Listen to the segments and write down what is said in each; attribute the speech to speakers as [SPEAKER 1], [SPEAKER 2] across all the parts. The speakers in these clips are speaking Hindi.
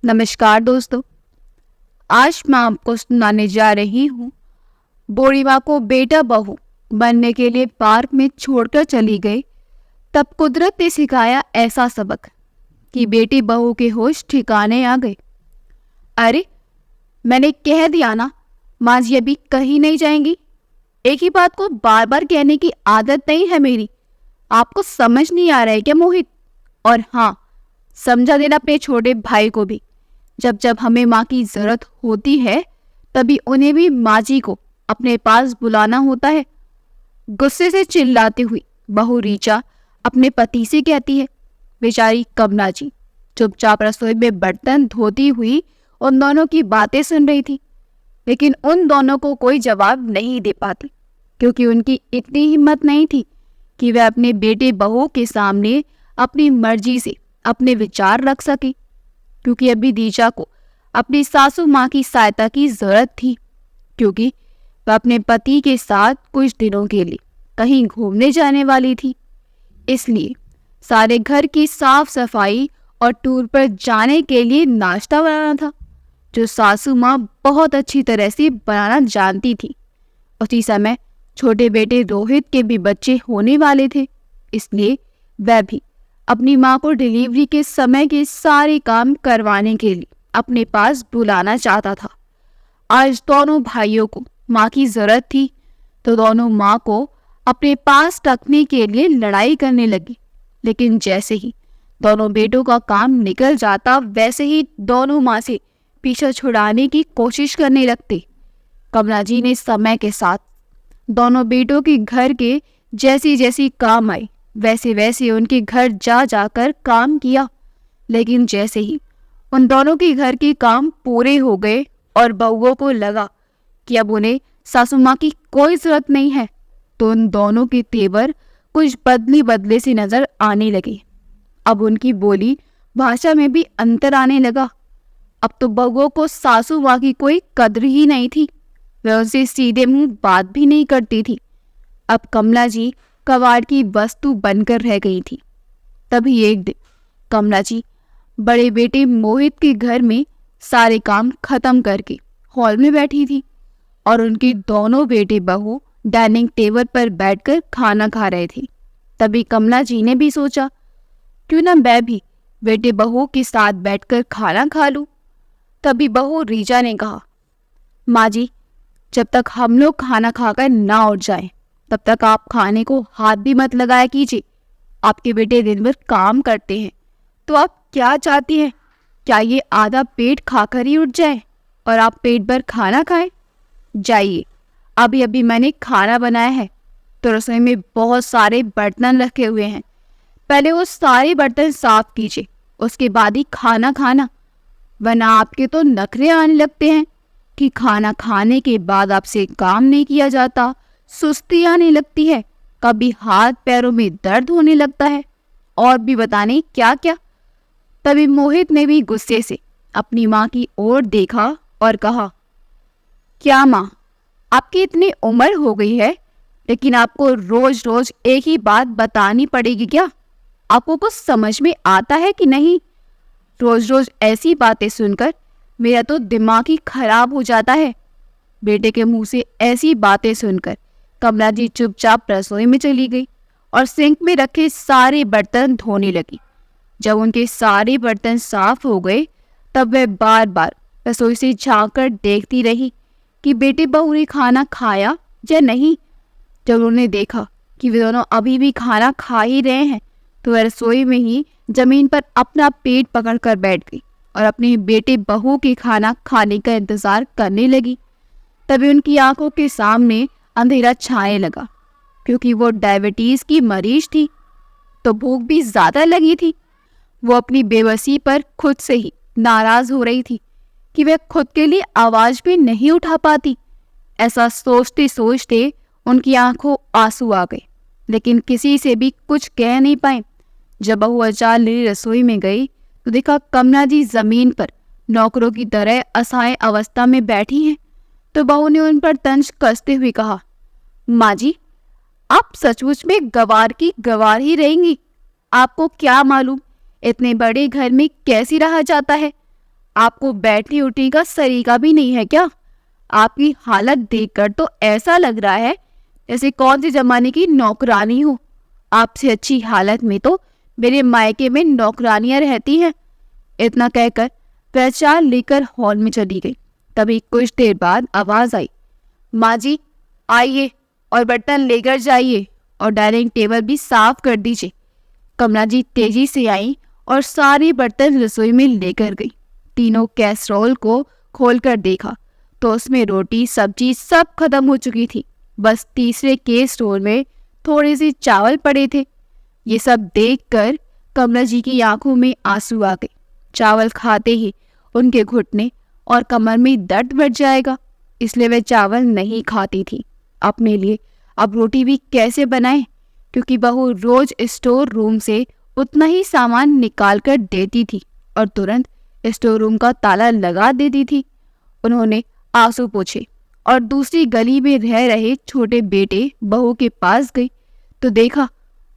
[SPEAKER 1] नमस्कार दोस्तों। आज मैं आपको सुनाने जा रही हूँ। बूढ़ी माँ को बेटा बहू बनने के लिए पार्क में छोड़कर चली गई। तब कुदरत ने सिखाया ऐसा सबक कि बेटी बहू के होश ठिकाने आ गए। अरे, मैंने कह दिया ना, माँ जी अभी कहीं नहीं जाएंगी। एक ही बात को बार बार कहने की आदत नहीं है मेरी। आपको समझ नहीं आ रहा है क्या मोहित? और हाँ, समझा देना अपने छोटे भाई को भी। जब जब हमें माँ की जरूरत होती है तभी उन्हें भी माँ जी को अपने पास बुलाना होता है। गुस्से से चिल्लाती हुई बहू रीचा अपने पति से कहती है। बेचारी कमला जी चुपचाप रसोई में बर्तन धोती हुई उन दोनों की बातें सुन रही थी, लेकिन उन दोनों को कोई जवाब नहीं दे पाती, क्योंकि उनकी इतनी हिम्मत नहीं थी कि वे अपने बेटे बहू के सामने अपनी मर्जी से अपने विचार रख सके। क्योंकि अभी रीचा को अपनी सासू माँ की सहायता की जरूरत थी, क्योंकि वह अपने पति के साथ कुछ दिनों के लिए कहीं घूमने जाने वाली थी। इसलिए सारे घर की साफ सफाई और टूर पर जाने के लिए नाश्ता बनाना था, जो सासू माँ बहुत अच्छी तरह से बनाना जानती थी। उसी समय छोटे बेटे रोहित के भी बच्चे होने वाले थे, इसलिए वह भी अपनी माँ को डिलीवरी के समय के सारे काम करवाने के लिए अपने पास बुलाना चाहता था। आज दोनों भाइयों को माँ की जरूरत थी, तो दोनों माँ को अपने पास रखने के लिए लड़ाई करने लगी। लेकिन जैसे ही दोनों बेटों का काम निकल जाता, वैसे ही दोनों माँ से पीछा छुड़ाने की कोशिश करने लगते। कमला जी ने समय के साथ दोनों बेटों के घर के जैसी जैसी काम आई, वैसे वैसे उनके घर जा जाकर काम किया। लेकिन जैसे ही उन दोनों के घर के काम पूरे हो गए और बहुओं को लगा कि अब उन्हें सासू माँ की कोई जरूरत नहीं है, तो उन दोनों के तेवर कुछ बदले बदले से नजर आने लगे। अब उनकी बोली भाषा में भी अंतर आने लगा। अब तो बहुओं को सासू माँ की कोई कद्र ही नहीं थी। वह उनसे सीधे मुंह बात भी नहीं करती थी। अब कमला जी कबाड़ की वस्तु बनकर रह गई थी। तभी एक दिन कमला जी बड़े बेटे मोहित के घर में सारे काम खत्म करके हॉल में बैठी थी, और उनके दोनों बेटे बहू डाइनिंग टेबल पर बैठकर खाना खा रहे थे। तभी कमला जी ने भी सोचा, क्यों ना मैं भी बेटे बहू के साथ बैठकर खाना खा लूं। तभी बहू रीजा ने कहा, माँ जी, जब तक हम लोग खाना खाकर ना उठ जाएं, तब तक आप खाने को हाथ भी मत लगाया कीजिए। आपके बेटे दिन भर काम करते हैं, तो आप क्या चाहती हैं? क्या ये आधा पेट खाकर ही उठ जाए और आप पेट भर खाना खाएं? जाइए, अभी अभी मैंने खाना बनाया है, तो रसोई में बहुत सारे बर्तन रखे हुए हैं। पहले वो सारे बर्तन साफ कीजिए, उसके बाद ही खाना खाना, वरना आपके तो नखरे आने लगते हैं कि खाना खाने के बाद आपसे काम नहीं किया जाता, सुस्ती आने लगती है, कभी हाथ पैरों में दर्द होने लगता है, और भी बताने क्या क्या। तभी मोहित ने भी गुस्से से अपनी माँ की ओर देखा और कहा, क्या माँ, आपकी इतनी उम्र हो गई है, लेकिन आपको रोज रोज एक ही बात बतानी पड़ेगी क्या? आपको कुछ समझ में आता है कि नहीं? रोज रोज ऐसी बातें सुनकर मेरा तो दिमाग ही खराब हो जाता है। बेटे के मुंह से ऐसी बातें सुनकर कमला जी चुपचाप रसोई में चली गई और सिंक में रखे सारे बर्तन धोने लगी। जब उनके सारे बर्तन साफ हो गए, तब वह बार बार रसोई से झांक कर देखती रही कि बेटे बहू ने खाना खाया या नहीं। जब उन्होंने देखा कि वे दोनों अभी भी खाना खा ही रहे हैं, तो वह रसोई में ही जमीन पर अपना पेट पकड़कर बैठ गई और अपने बेटे बहू के खाना खाने का इंतजार करने लगी। तभी उनकी आंखों के सामने अंधेरा छाने लगा, क्योंकि वो डायबिटीज की मरीज थी, तो भूख भी ज्यादा लगी थी। वो अपनी बेबसी पर खुद से ही नाराज हो रही थी कि वह खुद के लिए आवाज भी नहीं उठा पाती। ऐसा सोचते सोचते उनकी आंखों आंसू आ गए, लेकिन किसी से भी कुछ कह नहीं पाए। जब बहू अचार ले रसोई में गई, तो देखा कमला जी जमीन पर नौकरों की तरह असहाय अवस्था में बैठी हैं। तो बहू ने उन पर तंज कसते हुए कहा, माँ जी, आप सचमुच में गवार की गवार ही रहेंगी। आपको क्या मालूम इतने बड़े घर में कैसी रहा जाता है। आपको बैठने उठने का सलीका भी नहीं है क्या? आपकी हालत देखकर तो ऐसा लग रहा है जैसे कौन से जमाने की नौकरानी हो। आपसे अच्छी हालत में तो मेरे मायके में नौकरानियां रहती हैं। इतना कहकर वह चाल लेकर हॉल में चली गई। तभी कुछ देर बाद आवाज आई, माँ जी आइए और बर्तन लेकर जाइए और डाइनिंग टेबल भी साफ कर दीजिए। कमला जी तेजी से आई और सारे बर्तन रसोई में लेकर गई। तीनों कैसरोल को खोलकर देखा तो उसमें रोटी सब्जी सब खत्म हो चुकी थी। बस तीसरे कैसरोल में थोड़े से चावल पड़े थे। ये सब देखकर कमला जी की आंखों में आंसू आ गए। चावल खाते ही उनके घुटने और कमर में दर्द बढ़ जाएगा, इसलिए वे चावल नहीं खाती थी। अपने लिए अब रोटी भी कैसे बनाए, क्योंकि बहू रोज स्टोर रूम से उतना ही सामान निकाल कर देती थी और तुरंत स्टोर रूम का ताला लगा देती थी। उन्होंने आंसू पोंछे और दूसरी गली में रह रहे छोटे बेटे बहू के पास गई तो देखा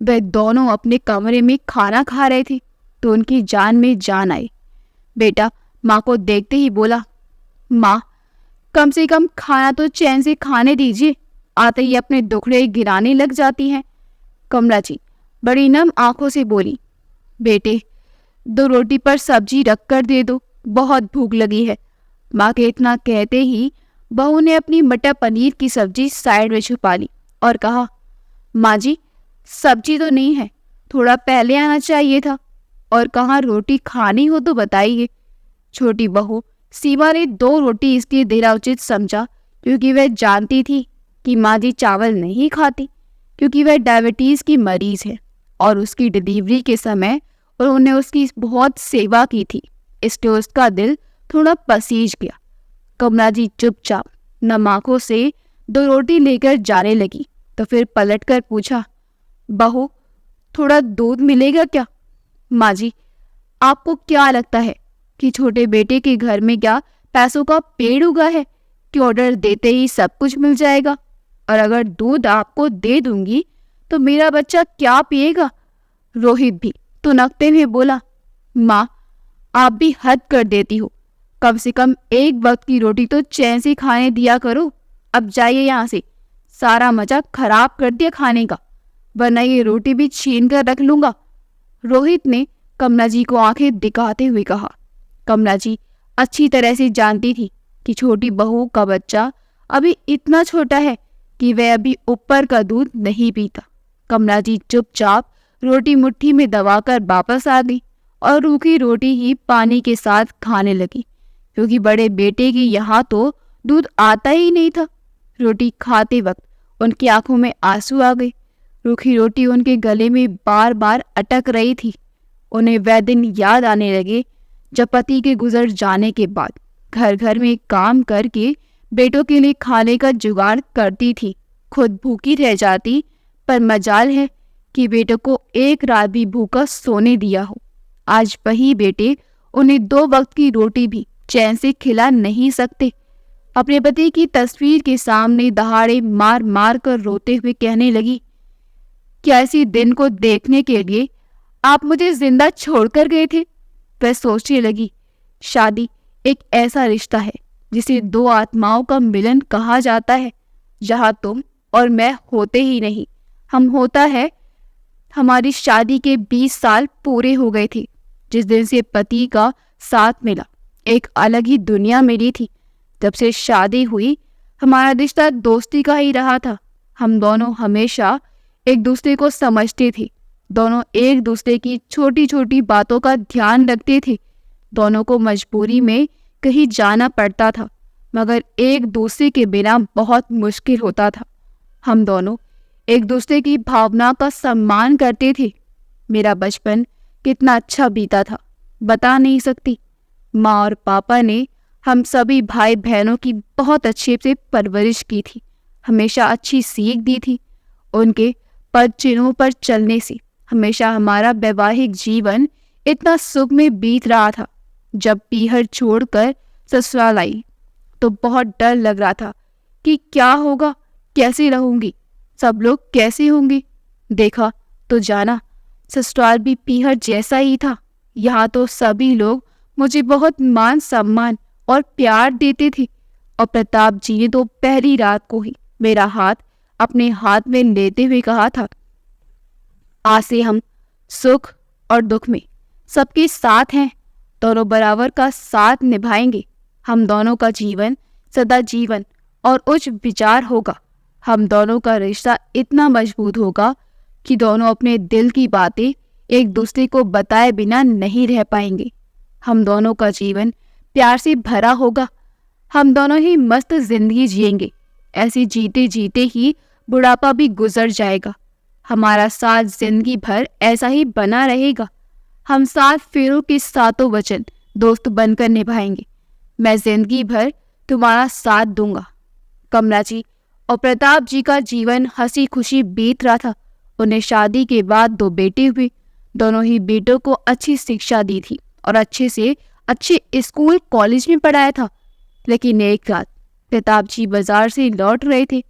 [SPEAKER 1] वे दोनों अपने कमरे में खाना खा रहे थे तो उनकी जान में जान आई। बेटा माँ को देखते ही बोला, माँ कम से कम खाना तो चैन से खाने दीजिए, आते ही अपने दुखड़े गिराने लग जाती हैं। कमला जी बड़ी नम आंखों से बोली, बेटे 2 रोटी पर सब्जी रख कर दे दो, बहुत भूख लगी है। माँ के इतना कहते ही बहू ने अपनी मटर पनीर की सब्जी साइड में छुपा ली और कहा, माँ जी सब्जी तो नहीं है, थोड़ा पहले आना चाहिए था, और कहाँ रोटी खानी हो तो बताइए। छोटी बहू सीमा ने 2 रोटी इसलिए देना उचित समझा क्योंकि वह जानती थी कि माँ जी चावल नहीं खाती, क्योंकि वह डायबिटीज की मरीज है और उसकी डिलीवरी के समय उन्होंने उसकी बहुत सेवा की थी, इसलिए उसका दिल थोड़ा पसीज गया। कमला जी चुपचाप नम आंखों से 2 रोटी लेकर जाने लगी तो फिर पलटकर पूछा, बहू थोड़ा दूध मिलेगा क्या? माँ जी आपको क्या लगता है कि छोटे बेटे के घर में क्या पैसों का पेड़ उगा है कि ऑर्डर देते ही सब कुछ मिल जाएगा? और अगर दूध आपको दे दूंगी तो मेरा बच्चा क्या पिएगा? रोहित भी तुनकते हुए बोला, माँ आप भी हद कर देती हो, कम से कम एक वक्त की रोटी तो चैन से खाने दिया करो। अब जाइए यहाँ से, सारा मजा खराब कर दिया खाने का, वरना ये रोटी भी छीन कर रख लूंगा। रोहित ने कमला जी को आंखें दिखाते हुए कहा। कमला जी अच्छी तरह से जानती थी कि छोटी बहू का बच्चा अभी इतना छोटा है कि वह अभी ऊपर का दूध नहीं पीता। कमला जी चुपचाप रोटी मुट्ठी में दबाकर वापस आ गई और रूखी रोटी ही पानी के साथ खाने लगी, क्योंकि बड़े बेटे के यहाँ तो दूध आता ही नहीं था। रोटी खाते वक्त उनकी आंखों में आंसू आ गए। रूखी रोटी उनके गले में बार बार अटक रही थी। उन्हें वह दिन याद आने लगे जब पति के गुजर जाने के बाद घर घर में काम करके बेटों के लिए खाने का जुगाड़ करती थी, खुद भूखी रह जाती, पर मजाल है कि बेटों को एक रात भी भूखा सोने दिया हो। आज वही बेटे उन्हें 2 वक्त की रोटी भी चैन से खिला नहीं सकते। अपने पति की तस्वीर के सामने दहाड़े मार मार कर रोते हुए कहने लगी, क्या इसी दिन को देखने के लिए आप मुझे जिंदा छोड़कर गए थे? वह सोचने लगी, शादी एक ऐसा रिश्ता है जिसे 2 आत्माओं का मिलन कहा जाता है, जहां तुम और मैं होते ही नहीं, हम होता है। हमारी शादी के 20 साल पूरे हो गए थे जिस दिन से पति का साथ मिला। एक अलग ही दुनिया मिली थी। जब से शादी हुई हमारा रिश्ता दोस्ती का ही रहा था। हम दोनों हमेशा एक दूसरे को समझते थे, दोनों एक दूसरे की छोटी छोटी बातों का ध्यान रखते थे। दोनों को मजबूरी में कहीं जाना पड़ता था, मगर एक दूसरे के बिना बहुत मुश्किल होता था। हम दोनों एक दूसरे की भावना का सम्मान करते थे। मेरा बचपन कितना अच्छा बीता था बता नहीं सकती। माँ और पापा ने हम सभी भाई बहनों की बहुत अच्छे से परवरिश की थी, हमेशा अच्छी सीख दी थी। उनके पद चिन्हों पर चलने से हमेशा हमारा वैवाहिक जीवन इतना सुख में बीत रहा था। जब पीहर छोड़कर ससुराल आई तो बहुत डर लग रहा था कि क्या होगा, कैसे रहूंगी, सब लोग कैसे होंगे। देखा तो जाना, ससुराल भी पीहर जैसा ही था। यहाँ तो सभी लोग मुझे बहुत मान सम्मान और प्यार देते थे। और प्रताप जी ने तो पहली रात को ही मेरा हाथ अपने हाथ में लेते हुए कहा था, आज से हम सुख और दुख में सबके साथ हैं, दोनों बराबर का साथ निभाएंगे। हम दोनों का जीवन सदा जीवन और उच्च विचार होगा। हम दोनों का रिश्ता इतना मजबूत होगा कि दोनों अपने दिल की बातें एक दूसरे को बताए बिना नहीं रह पाएंगे। हम दोनों का जीवन प्यार से भरा होगा। हम दोनों ही मस्त जिंदगी जिएंगे। ऐसे जीते जीते ही बुढ़ापा भी गुजर जाएगा। हमारा साथ जिंदगी भर ऐसा ही बना रहेगा। हम 7 फेरों के 7 वचन दोस्त बनकर निभाएंगे। मैं जिंदगी भर तुम्हारा साथ दूंगा। कमला जी और प्रताप जी का जीवन हंसी खुशी बीत रहा था। उन्हें शादी के बाद 2 बेटे हुए। दोनों ही बेटों को अच्छी शिक्षा दी थी और अच्छे से अच्छे स्कूल कॉलेज में पढ़ाया था। लेकिन एक रात प्रताप जी बाजार से लौट रहे थे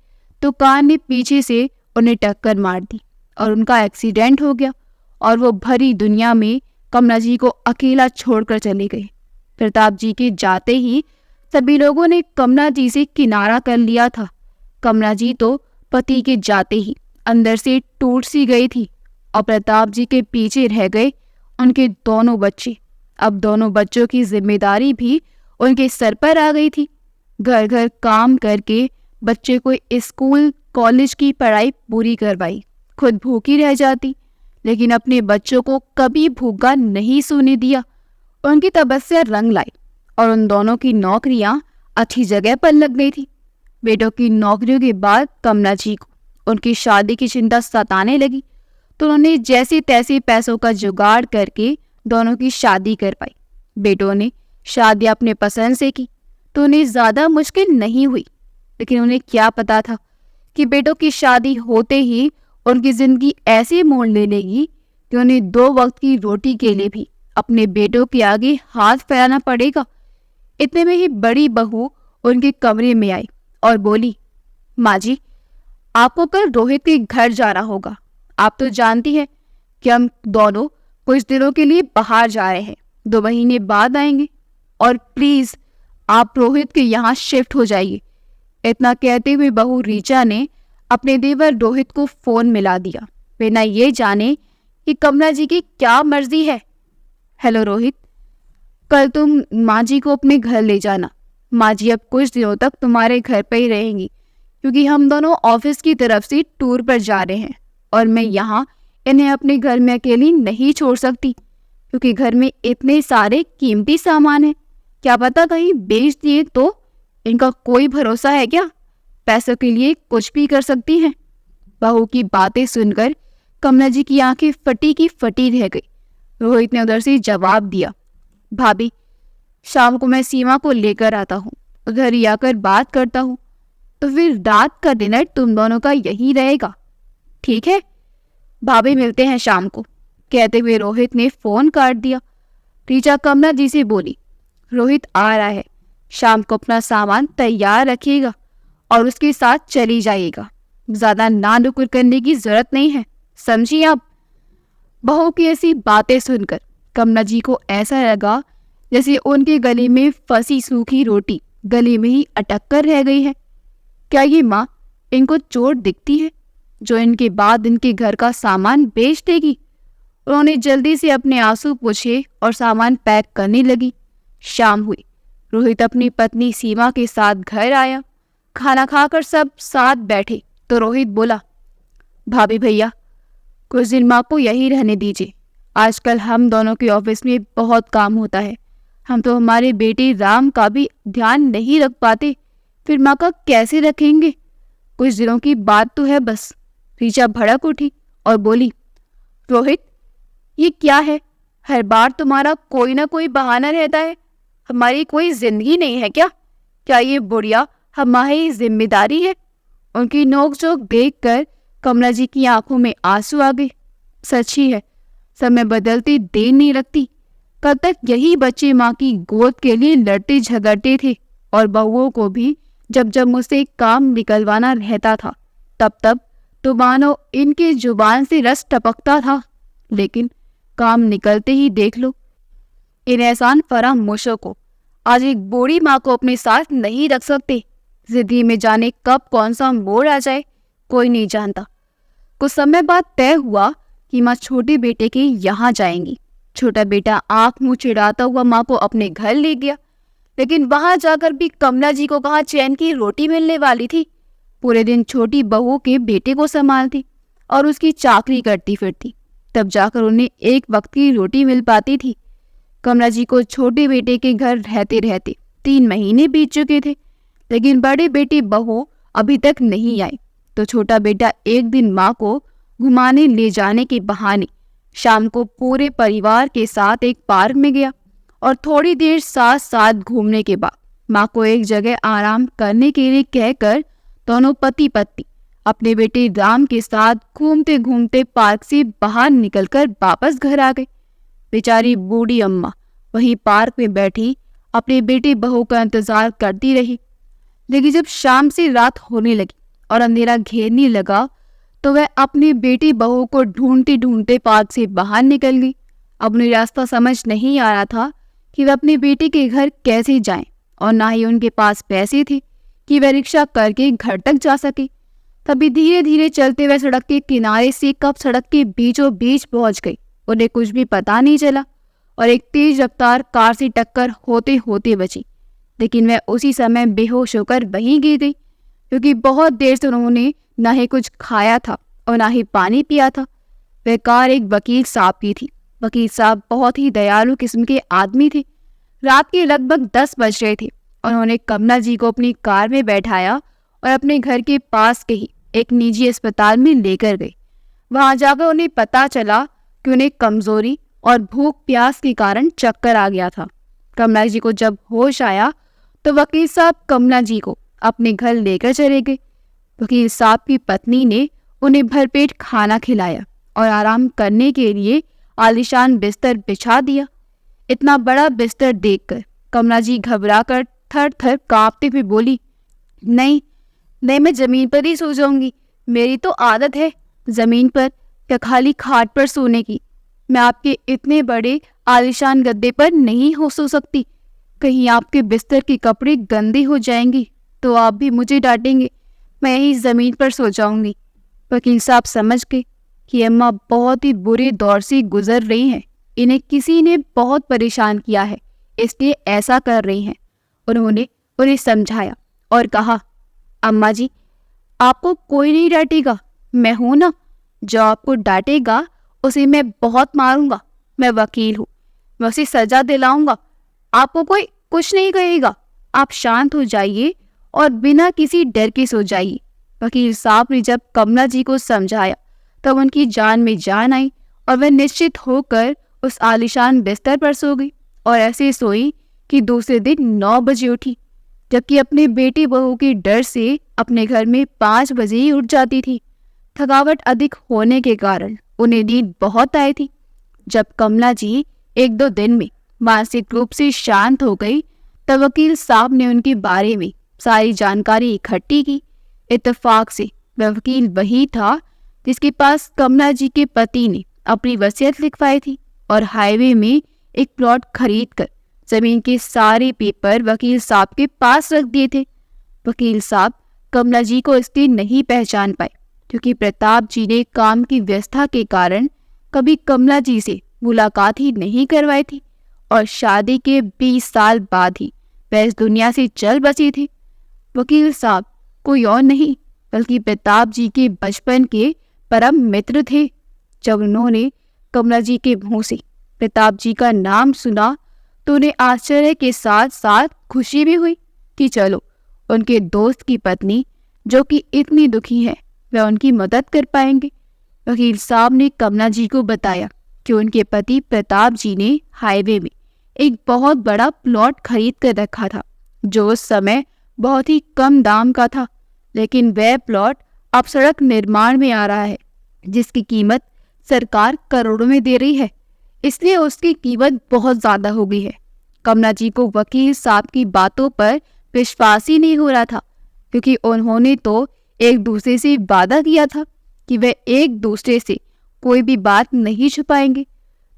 [SPEAKER 1] तो कार ने पीछे से उन्हें टक्कर मार दी और उनका एक्सीडेंट हो गया और वो भरी दुनिया में कमला जी को अकेला छोड़कर चले गए। प्रताप जी के जाते ही सभी लोगों ने कमला जी से किनारा कर लिया था। कमला जी तो पति के जाते ही अंदर से टूट सी गई थी और प्रताप जी के पीछे रह गए उनके दोनों बच्चे। अब दोनों बच्चों की जिम्मेदारी भी उनके सर पर आ गई थी। घर घर काम करके बच्चे को स्कूल कॉलेज की पढ़ाई पूरी करवाई, खुद भूखी रह जाती, लेकिन अपने बच्चों को कभी भूखा नहीं सोने दिया। उनकी तपस्या रंग लाई और उन दोनों की नौकरियां अच्छी जगह पर लग गई थी। बेटों की नौकरियों के बाद कमला जी को उनकी शादी की चिंता सताने लगी तो उन्होंने जैसे तैसे पैसों का जुगाड़ करके दोनों की शादी करवाई। बेटों ने शादी अपने पसंद से की तो उन्हें ज़्यादा मुश्किल नहीं हुई, लेकिन उन्हें क्या पता था कि बेटों की शादी होते ही उनकी ज़िंदगी ऐसे मोड़ ले लेगी कि उन्हें 2 वक्त की रोटी के लिए भी अपने बेटों के आगे हाथ फैलाना पड़ेगा। इतने में ही बड़ी बहू उनके कमरे में आई और बोली, माँ जी, आपको कल रोहित के घर जाना होगा। आप तो जानती हैं कि हम दोनों कुछ दिनों के लिए बाहर जा रहे हैं, 2 महीने बाद आएंगे और प्लीज़ आप रोहित के यहाँ शिफ्ट हो जाइए। इतना कहते हुए बहू रीचा ने अपने देवर रोहित को फ़ोन मिला दिया, बिना ये जाने कि कमला जी की क्या मर्जी है। हेलो रोहित, कल तुम माँ जी को अपने घर ले जाना। माँ जी अब कुछ दिनों तक तुम्हारे घर पर ही रहेंगी क्योंकि हम दोनों ऑफिस की तरफ से टूर पर जा रहे हैं और मैं यहाँ इन्हें अपने घर में अकेली नहीं छोड़ सकती क्योंकि घर में इतने सारे कीमती सामान हैं। क्या पता कहीं बेच दिए तो। इनका कोई भरोसा है क्या? पैसों के लिए कुछ भी कर सकती हैं। बहू की बातें सुनकर कमला जी की आंखें फटी की फटी रह गई। रोहित ने उधर से जवाब दिया, भाभी, शाम को मैं सीमा को लेकर आता हूँ, उधर ही आकर बात करता हूँ, तो फिर रात का डिनर तुम दोनों का यही रहेगा, ठीक है? भाभी मिलते हैं शाम को, कहते हुए रोहित ने फोन काट दिया। रीचा कमला जी से बोली, रोहित आ रहा है, शाम को अपना सामान तैयार रखिएगा और उसके साथ चली जाइएगा। ज्यादा ना नुकुर करने की जरूरत नहीं है, समझिए आप? बहू की ऐसी बातें सुनकर कमला जी को ऐसा लगा जैसे उनके गले में फंसी सूखी रोटी गले में ही अटक कर रह गई है। क्या ये माँ इनको चोट दिखती है जो इनके बाद इनके घर का सामान बेच देगी? उन्होंने जल्दी से अपने आंसू पोंछे और सामान पैक करने लगी। शाम हुई। रोहित अपनी पत्नी सीमा के साथ घर आया। खाना खाकर सब साथ बैठे तो रोहित बोला, भाभी भैया, कुछ दिन माँ को यही रहने दीजिए। आजकल हम दोनों के ऑफिस में बहुत काम होता है। हम तो हमारे बेटे राम का भी ध्यान नहीं रख पाते, फिर माँ का कैसे रखेंगे? कुछ दिनों की बात तो है बस। रीचा भड़क उठी और बोली, रोहित, ये क्या है? हर बार तुम्हारा कोई ना कोई बहाना रहता है। हमारी कोई जिंदगी नहीं है क्या? क्या ये बुढ़िया हमारी जिम्मेदारी है? उनकी नोक-झोंक देखकर कमला जी की आंखों में आंसू आ गए। सच ही है, समय बदलते देर नहीं लगती। कल तक यही बच्चे माँ की गोद के लिए लड़ते झगड़ते थे और बहुओं को भी जब जब मुझसे काम निकलवाना रहता था तब तब तो मानो इनके जुबान से रस टपकता था। लेकिन काम निकलते ही देख लो, इन एहसान फरामोशों को आज एक बूढ़ी माँ को अपने साथ नहीं रख सकते। जिंदगी में जाने कब कौन सा मोड़ आ जाए कोई नहीं जानता। कुछ समय बाद तय हुआ कि माँ छोटे बेटे के यहाँ जाएंगी। छोटा बेटा आंख मुंह चिढ़ाता हुआ माँ को अपने घर ले गया, लेकिन वहां जाकर भी कमला जी को कहाँ चैन की रोटी मिलने वाली थी। पूरे दिन छोटी बहू के बेटे को संभालती और उसकी चाकरी करती फिरती, तब जाकर उन्हें एक वक्त की रोटी मिल पाती थी। कमला जी को छोटे बेटे के घर रहते रहते 3 महीने बीत चुके थे, लेकिन बड़े बेटे बहू अभी तक नहीं आए। तो छोटा बेटा एक दिन माँ को घुमाने ले जाने के बहाने शाम को पूरे परिवार के साथ एक पार्क में गया और थोड़ी देर साथ साथ घूमने के बाद माँ को एक जगह आराम करने के लिए कहकर दोनों पति पत्नी अपने बेटे राम के साथ घूमते घूमते पार्क से बाहर निकलकर वापस घर आ गए। बेचारी बूढ़ी अम्मा वहीं पार्क में बैठी अपने बेटे बहू का इंतजार करती रही, लेकिन जब शाम से रात होने लगी और अंधेरा घेरने लगा तो वह अपने बेटी बहू को ढूंढते ढूंढते पार्क से बाहर निकल गई। अब उन्हें रास्ता समझ नहीं आ रहा था कि वह अपने बेटे के घर कैसे जाएं, और ना ही उनके पास पैसे थे कि वह रिक्शा करके घर तक जा सके। तभी धीरे धीरे चलते हुए सड़क के किनारे से कब सड़क के बीचों बीच पहुंच गई उन्हें कुछ भी पता नहीं चला, और एक तेज रफ्तार कार से टक्कर होते होते बची। लेकिन वह उसी समय बेहोश होकर वहीं गिर गई, क्योंकि बहुत देर से उन्होंने ना ही कुछ खाया था और ना ही पानी पिया था। वह कार एक वकील साहब की थी। वकील साहब बहुत ही दयालु किस्म के आदमी थे। रात के लगभग 10 बज रहे थे। उन्होंने कमला जी को अपनी कार में बैठाया और अपने घर के पास के ही एक निजी अस्पताल में लेकर गए। वहां जाकर उन्हें पता चला कि उन्हें कमजोरी और भूख प्यास के कारण चक्कर आ गया था। कमला जी को जब होश आया तो वकील साहब कमला जी को अपने घर लेकर चले गए। वकील साहब की पत्नी ने उन्हें भरपेट खाना खिलाया और आराम करने के लिए आलीशान बिस्तर बिछा दिया। इतना बड़ा बिस्तर देखकर कमला जी घबराकर थर थर कांपते हुए बोली, नहीं नहीं, मैं जमीन पर ही सो जाऊंगी। मेरी तो आदत है जमीन पर या खाली खाट पर सोने की। मैं आपके इतने बड़े आलीशान गद्दे पर नहीं हो सो सकती। कहीं आपके बिस्तर के कपड़े गंदे हो जाएंगे तो आप भी मुझे डांटेंगे। मैं यही जमीन पर सो जाऊंगी। वकील साहब समझ गए कि अम्मा बहुत ही बुरे दौर से गुजर रही हैं। इन्हें किसी ने बहुत परेशान किया है, इसलिए ऐसा कर रही हैं। उन्होंने उन्हें समझाया और कहा, अम्मा जी, आपको कोई नहीं डांटेगा, मैं हूं ना। जो आपको डांटेगा उसे मैं बहुत मारूंगा। मैं वकील हूँ, मैं उसे सजा दिलाऊंगा। आपको कोई कुछ नहीं कहेगा। आप शांत हो जाइए और बिना किसी डर के सो जाइए। वकील साहब ने जब कमला जी को समझाया तब उनकी जान में जान आई और वह निश्चित होकर उस आलीशान बिस्तर पर सो गई, और ऐसे सोई कि दूसरे दिन 9 बजे उठी, जबकि अपने बेटी बहू के डर से अपने घर में 5 बजे ही उठ जाती थी। थकावट अधिक होने के कारण उन्हें नींद बहुत आई थी। जब कमला जी 1-2 दिन में मानसिक रूप से शांत हो गई तब वकील साहब ने उनके बारे में सारी जानकारी इकट्ठी की। इत्तेफाक से वह वकील वही था जिसके पास कमला जी के पति ने अपनी वसीयत लिखवाई थी, और हाईवे में एक प्लॉट खरीदकर जमीन के सारे पेपर वकील साहब के पास रख दिए थे। वकील साहब कमला जी को इसलिए नहीं पहचान पाए क्योंकि प्रताप जी ने काम की व्यवस्था के कारण कभी कमला जी से मुलाकात ही नहीं करवाई थी, और शादी के 20 साल बाद ही वह इस दुनिया से चल बसे थे। वकील साहब कोई और नहीं बल्कि प्रताप जी के बचपन के परम मित्र थे। जब उन्होंने कमला जी के मुंह से प्रताप जी का नाम सुना तो उन्हें आश्चर्य के साथ साथ खुशी भी हुई कि चलो उनके दोस्त की पत्नी जो कि इतनी दुखी है वह उनकी मदद कर पाएंगे। वकील साहब ने कमला जी को बताया कि उनके पति प्रताप जी ने हाईवे में एक बहुत बड़ा प्लॉट खरीद कर रखा था, जो उस समय बहुत ही कम दाम का था, लेकिन वह प्लॉट अब सड़क निर्माण में आ रहा है जिसकी कीमत सरकार करोड़ों में दे रही है, इसलिए उसकी कीमत बहुत ज्यादा हो गई है। कमला जी को वकील साहब की बातों पर विश्वास ही नहीं हो रहा था, क्योंकि उन्होंने तो एक दूसरे से वादा किया था कि वे एक दूसरे से कोई भी बात नहीं छुपाएंगे,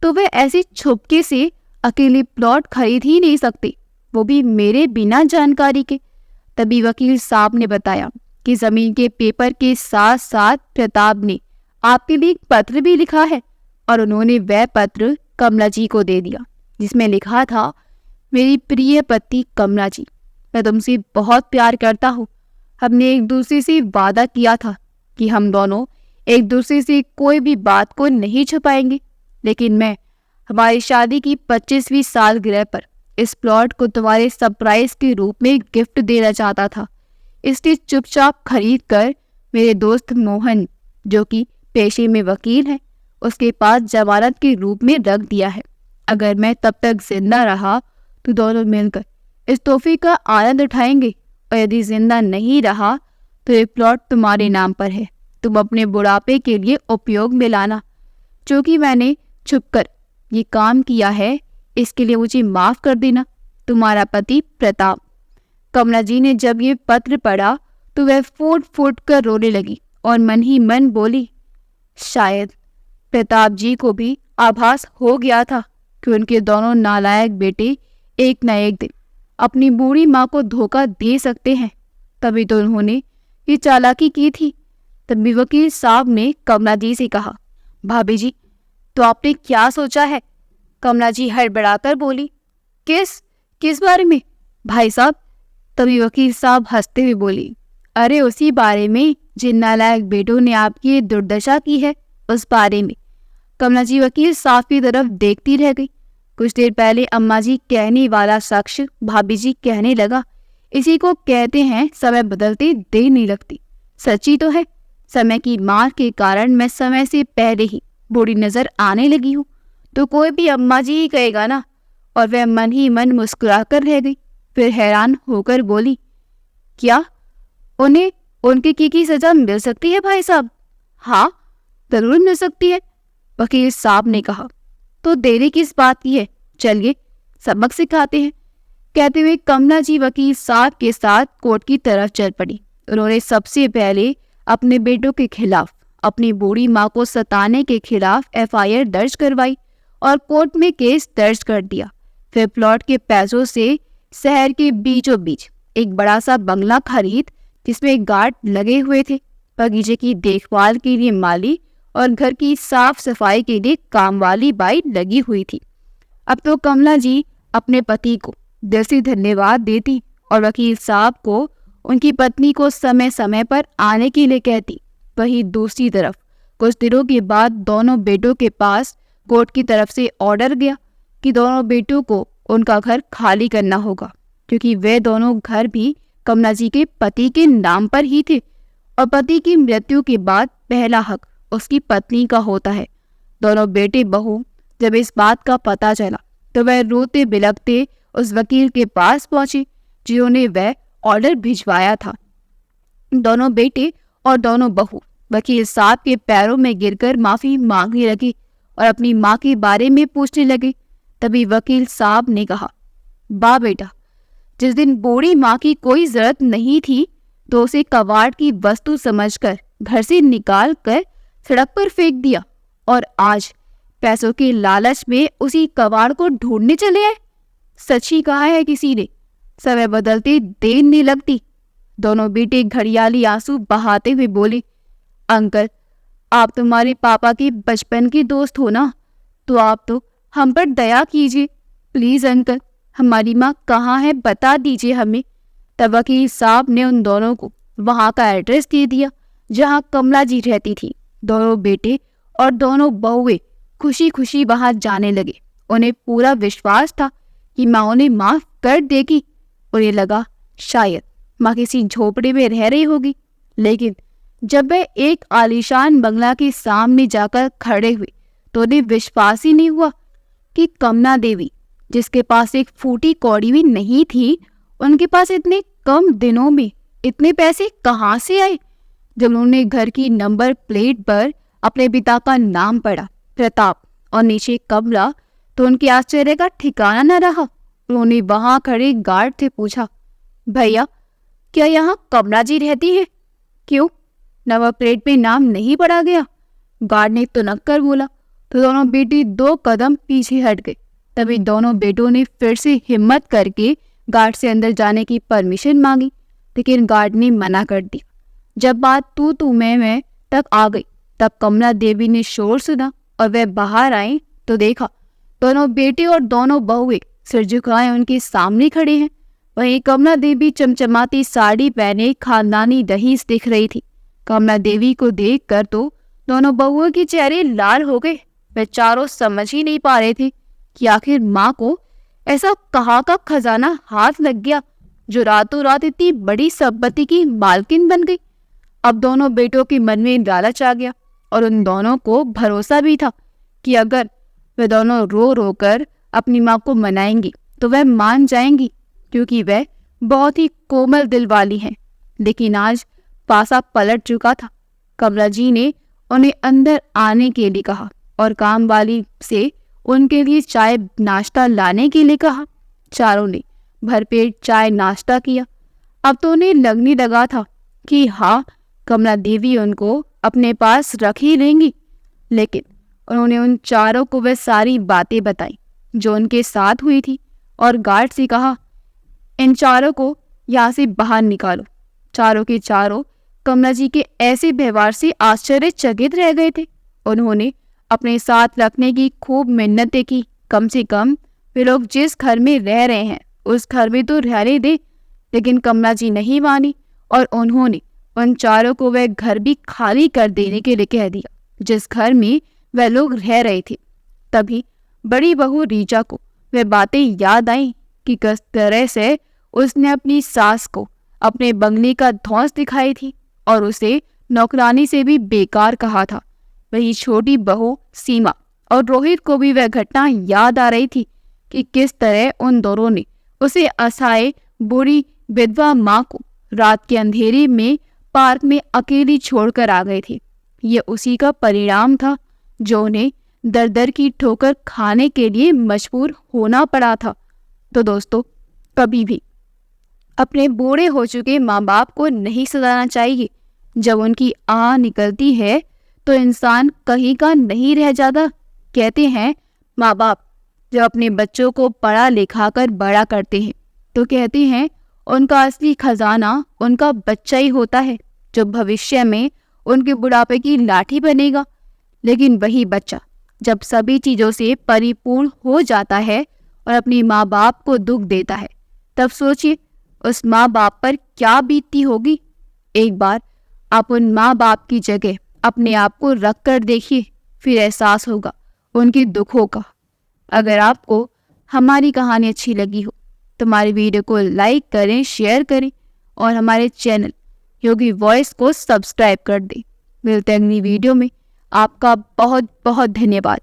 [SPEAKER 1] तो वे ऐसी छुपके से अकेले प्लॉट खरीद ही नहीं सकते, वो भी मेरे बिना जानकारी के। तभी वकील साहब ने बताया कि जमीन के पेपर के साथ साथ प्रताप ने आपके लिए एक पत्र भी लिखा है, और उन्होंने वह पत्र कमला जी को दे दिया, जिसमें लिखा था, मेरी प्रिय पति कमला जी, मैं तुमसे बहुत प्यार करता हूँ। हमने एक दूसरे से वादा किया था कि हम दोनों एक दूसरे से कोई भी बात को नहीं छुपाएंगे, लेकिन मैं हमारी शादी की 25वीं सालगिरह पर इस प्लॉट को तुम्हारे सरप्राइज के रूप में गिफ्ट देना चाहता था, इसलिए चुपचाप खरीद कर मेरे दोस्त मोहन, जो कि पेशे में वकील है, उसके पास जमानत के रूप में रख दिया है। अगर मैं तब तक जिंदा रहा तो दोनों मिलकर इस तोहफे का आनंद उठाएंगे, और यदि जिंदा नहीं रहा तो ये प्लॉट तुम्हारे नाम पर है, तुम अपने बुढ़ापे के लिए उपयोग में लाना। जो कि मैंने छुपकर ये काम किया है, इसके लिए मुझे माफ कर देना। तुम्हारा पति प्रताप। कमला जी ने जब ये पत्र पढ़ा तो वह फूट फूट कर रोने लगी और मन ही मन बोली, शायद प्रताप जी को भी आभास हो गया था कि उनके दोनों नालायक बेटे एक न एक दिन अपनी बूढ़ी माँ को धोखा दे सकते हैं, तभी तो उन्होंने ये चालाकी की थी। तभी वकील साहब ने कमला जी से कहा, भाभी जी, तो आपने क्या सोचा है? कमला जी हड़बड़ाकर बोली, किस किस बारे में भाई साहब? तभी वकील साहब हंसते हुए बोली, अरे उसी बारे में जिन नालायक बेटों ने आपकी ये दुर्दशा की है, उस बारे में। कमला जी वकील साहब की तरफ देखती रह गई। कुछ देर पहले अम्मा जी कहने वाला शख्स भाभी जी कहने लगा, इसी को कहते हैं समय बदलते देर नहीं लगती। सच्ची तो है, समय की मार के कारण मैं समय से पहले ही बूढ़ी नजर आने लगी हूँ, तो कोई भी अम्मा जी ही कहेगा ना। और वह मन ही मन मुस्कुराकर रह गई, फिर हैरान होकर बोली, क्या उन्हें उनके की सजा मिल सकती है भाई साहब? हाँ, जरूर मिल सकती है, वकील साहब ने कहा। तो देरी किस बात की है, चलिए सबक सिखाते हैं। कहते हुए कमला जी वकील साहब के साथ कोर्ट की तरफ चल पड़ी। उन्होंने सबसे पहले अपने बेटों के खिलाफ अपनी बूढ़ी माँ को सताने के खिलाफ FIR दर्ज करवाई और कोर्ट में केस दर्ज कर दिया। फिर प्लॉट के पैसों से शहर के बीचों बीच एक बड़ा सा बंगला खरीद, जिसमें गार्ड लगे हुए थे, बगीचे की देखभाल के लिए माली और घर की साफ सफाई के लिए काम वाली बाई लगी हुई थी। अब तो कमला जी अपने पति को दिल से धन्यवाद देती और वकील साहब को उनकी पत्नी को समय समय पर आने के लिए कहती। वहीं दूसरी तरफ कुछ दिनों के बाद दोनों बेटों के पास कोर्ट की तरफ से ऑर्डर गया कि दोनों बेटों को उनका घर खाली करना होगा, क्योंकि वे दोनों घर भी कमला जी के पति के नाम पर ही थे और पति की मृत्यु के बाद पहला हक उसकी पत्नी का होता है। दोनों बेटे बहू जब इस बात का पता चला तो वह रोते बिलखते उस वकील के पास पहुंचे जिन्होंने वह ऑर्डर भिजवाया था। दोनों बेटे और दोनों बहू वकील साहब के पैरों में गिरकर माफी मांगने लगे और अपनी माँ के बारे में पूछने लगे। तभी वकील साहब ने कहा, बा बेटा, जिस दिन बूढ़ी माँ की कोई जरूरत नहीं थी तो उसे कबाड़ की वस्तु समझकर घर से निकाल कर सड़क पर फेंक दिया, और आज पैसों के लालच में उसी कबाड़ को ढूंढने चले आए। सच ही कहा है किसी ने, समय बदलते देर नहीं लगती। दोनों बेटे घड़ियाली आंसू बहाते हुए बोले, अंकल, आप तुम्हारे पापा के बचपन के दोस्त हो ना, तो आप तो हम पर दया कीजिए। प्लीज अंकल, हमारी माँ कहाँ है बता दीजिए हमें। तब वकील साहब ने उन दोनों को वहाँ का एड्रेस दे दिया जहाँ कमला जी रहती थी। दोनों बेटे और दोनों बहुएं खुशी खुशी वहाँ जाने लगे। उन्हें पूरा विश्वास था कि माँ उन्हें माफ कर देगी। उन्हें लगा शायद माँ किसी झोपड़े में रह रही होगी, लेकिन जब वह एक आलीशान बंगला के सामने जाकर खड़े हुए तो उन्हें विश्वास ही नहीं हुआ कि कमला देवी, जिसके पास एक फूटी कौड़ी भी नहीं थी, उनके पास इतने कम दिनों में इतने पैसे कहाँ से आए। जब उन्होंने घर की नंबर प्लेट पर अपने पिता का नाम पढ़ा, प्रताप, और नीचे कमला, तो उनके आश्चर्य का ठिकाना न रहा। उन्होंने वहां खड़े गार्ड से पूछा, भैया, क्या यहाँ कमला जी रहती है? क्यों, नंबर प्लेट में नाम नहीं पढ़ा गया? गार्ड ने तुनक कर बोला। तो दोनों बेटे 2 कदम पीछे हट गए तभी दोनों बेटों ने फिर से हिम्मत करके गार्ड से अंदर जाने की परमिशन मांगी, लेकिन गार्ड ने मना कर दी। जब बात तू मैं तक आ गई तब कमला देवी ने शोर सुना और वह बाहर आई तो देखा दोनों बेटे और दोनों बहुएं सिर झुकाए उनके सामने खड़े हैं। वहीं कमला देवी चमचमाती साड़ी पहने खानदानी दहीज दिख रही थी। कमला देवी को देखकर तो दोनों बहुओं के चेहरे लाल हो गए। वे चारों समझ ही नहीं पा रहे थे कि आखिर माँ को ऐसा कहाँ का खजाना हाथ लग गया जो रातों रात इतनी बड़ी संपत्ति की मालकिन बन गई। अब दोनों बेटों के मन में लालच आ गया और उन दोनों को भरोसा भी था कि अगर वे दोनों रो रो कर अपनी माँ को मनाएंगी तो वह मान जाएंगी, क्योंकि वह बहुत ही कोमल दिल वाली हैं। लेकिन आज पासा पलट चुका था। कमला जी ने उन्हें अंदर आने के लिए कहा और काम वाली से उनके लिए चाय नाश्ता लाने के लिए कहा। चारों ने भरपेट चाय नाश्ता किया। अब तो उन्हें लगने लगा था कि हाँ, कमला देवी उनको अपने पास रख ही लेंगी। लेकिन उन्होंने उन चारों को वह सारी बातें बताई जो उनके साथ हुई थी और गार्ड से कहा, इन चारों को यहाँ से बाहर निकालो। चारों के चारों कमला जी के ऐसे व्यवहार से आश्चर्यचकित रह गए थे। उन्होंने अपने साथ रखने की खूब मिन्नतें की। कम से कम वे लोग जिस घर में रह रहे हैं उस घर में तो रहने दे। लेकिन कमला जी नहीं मानी और उन्होंने उन चारों को वह घर भी खाली कर देने के लिए कह दिया जिस घर में वह लोग रह रहे थे। तभी बड़ी बहू रीचा को वह बातें याद आई कि किस तरह से उसने अपनी सास को अपने बंगले का धौंस दिखाई थी और उसे नौकरानी से भी बेकार कहा था। वही छोटी बहू सीमा और रोहित को भी वह घटना याद आ रही थी कि किस तरह उन दोनों ने उसे असहाय बूढ़ी विधवा माँ को रात के अंधेरे में पार्क में अकेली छोड़कर आ गए थे। ये उसी का परिणाम था जो उन्हें दर दर की ठोकर खाने के लिए मजबूर होना पड़ा था। तो दोस्तों, कभी भी अपने बूढ़े हो चुके माँ बाप को नहीं सताना चाहिए। जब उनकी आह निकलती है तो इंसान कहीं का नहीं रह जाता। कहते हैं माँ बाप जब अपने बच्चों को पढ़ा लिखा कर बड़ा करते हैं तो कहते हैं उनका असली खजाना उनका बच्चा ही होता है जो भविष्य में उनके बुढ़ापे की लाठी बनेगा। लेकिन वही बच्चा जब सभी चीज़ों से परिपूर्ण हो जाता है और अपनी माँ बाप को दुख देता है, तब सोचिए उस माँ बाप पर क्या बीतती होगी। एक बार आप उन माँ बाप की जगह अपने आप को रख कर देखिए, फिर एहसास होगा उनके दुखों का। अगर आपको हमारी कहानी अच्छी लगी हो तो हमारी वीडियो को लाइक करें, शेयर करें और हमारे चैनल योगी वॉइस को सब्सक्राइब कर दें। मिलते हैं अगली वीडियो में। आपका बहुत बहुत धन्यवाद।